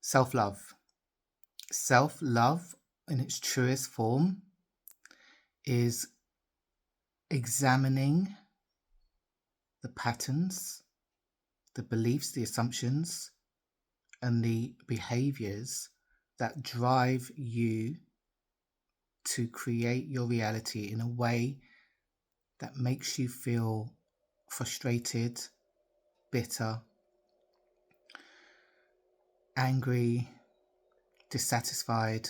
Self-love. Self-love in its truest form is examining the patterns, the beliefs, the assumptions, and the behaviors that drive you to create your reality in a way that makes you feel frustrated, bitter, angry, dissatisfied,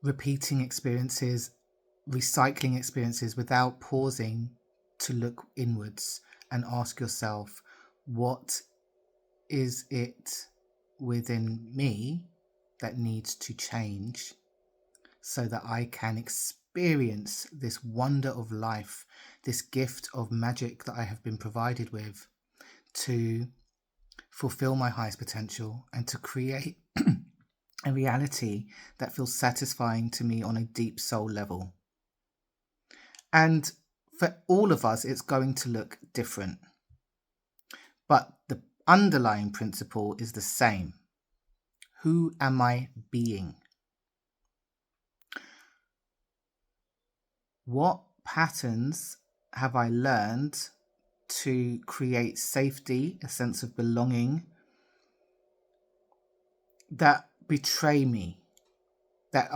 repeating experiences, recycling experiences without pausing to look inwards and ask yourself, what is it within me that needs to change so that I can experience this wonder of life, this gift of magic that I have been provided with to fulfill my highest potential and to create a reality that feels satisfying to me on a deep soul level. And for all of us, it's going to look different. But the underlying principle is the same. Who am I being? What patterns have I learned to create safety, a sense of belonging, that betray me, that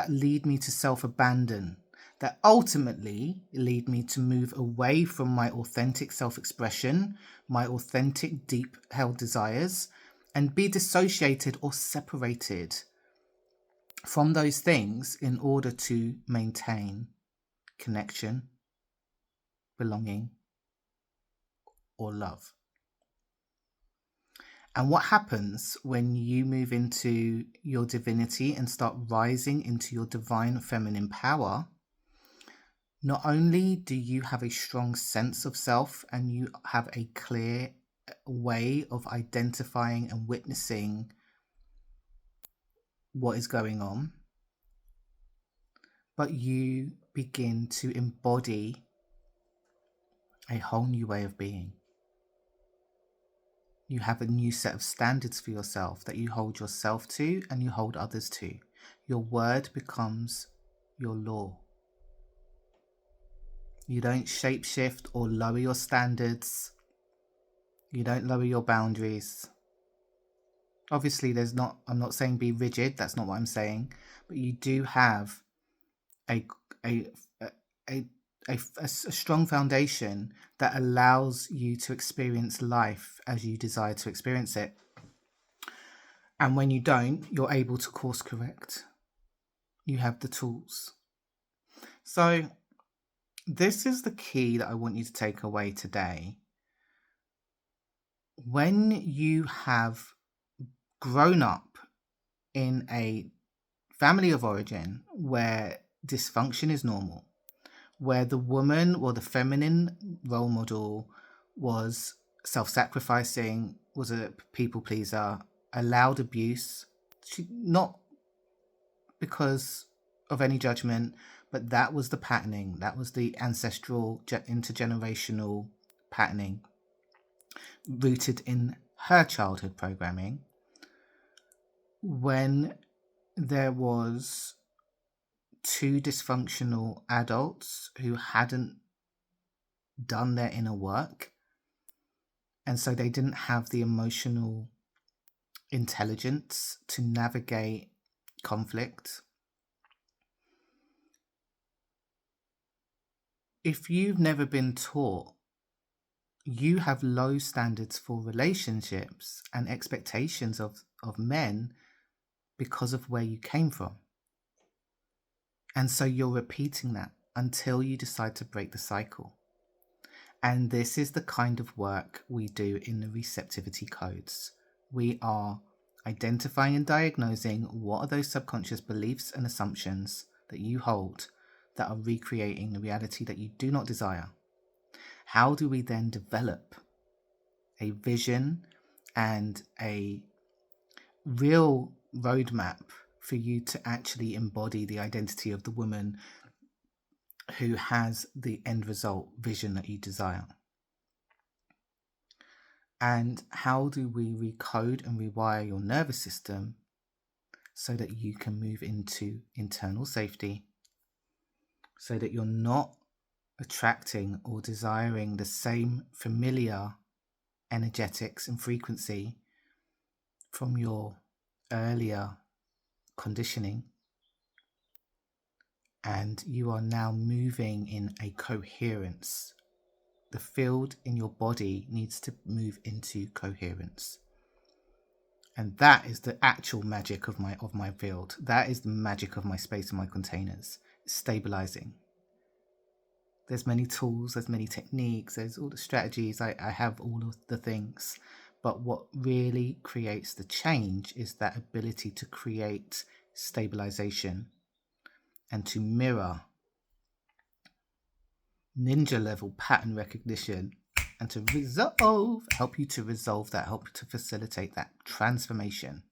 lead me to self-abandon, that ultimately lead me to move away from my authentic self-expression, my authentic deep held desires, and be dissociated or separated from those things in order to maintain connection, belonging, or love. And what happens when you move into your divinity and start rising into your divine feminine power? Not only do you have a strong sense of self and you have a clear way of identifying and witnessing what is going on, but you begin to embody a whole new way of being. You have a new set of standards for yourself that you hold yourself to and you hold others to. Your word becomes your law. You don't shapeshift or lower your standards. You don't lower your boundaries. Obviously, I'm not saying be rigid, that's not what I'm saying, but you do have a strong foundation that allows you to experience life as you desire to experience it. And when you don't, you're able to course correct. You have the tools. So this is the key that I want you to take away today. When you have grown up in a family of origin where dysfunction is normal, where the woman or the feminine role model was self-sacrificing, was a people pleaser, allowed abuse, not because of any judgment, but that was the patterning, that was the ancestral intergenerational patterning rooted in her childhood programming. When there was two dysfunctional adults who hadn't done their inner work, and so they didn't have the emotional intelligence to navigate conflict. If you've never been taught, you have low standards for relationships and expectations of men because of where you came from. And so you're repeating that until you decide to break the cycle. And this is the kind of work we do in the Receptivity Codes. We are identifying and diagnosing what are those subconscious beliefs and assumptions that you hold that are recreating the reality that you do not desire. How do we then develop a vision and a real roadmap for you to actually embody the identity of the woman who has the end result vision that you desire? And how do we recode and rewire your nervous system so that you can move into internal safety, so that you're not attracting or desiring the same familiar energetics and frequency from your earlier conditioning, and you are now moving in a coherence. The field in your body needs to move into coherence. And that is the actual magic of my field. That is the magic of my space and my containers. It's stabilizing. There's many tools, there's many techniques, there's all the strategies. I have all of the things. But what really creates the change is that ability to create stabilization and to mirror ninja level pattern recognition and to help you to resolve that, help you to facilitate that transformation.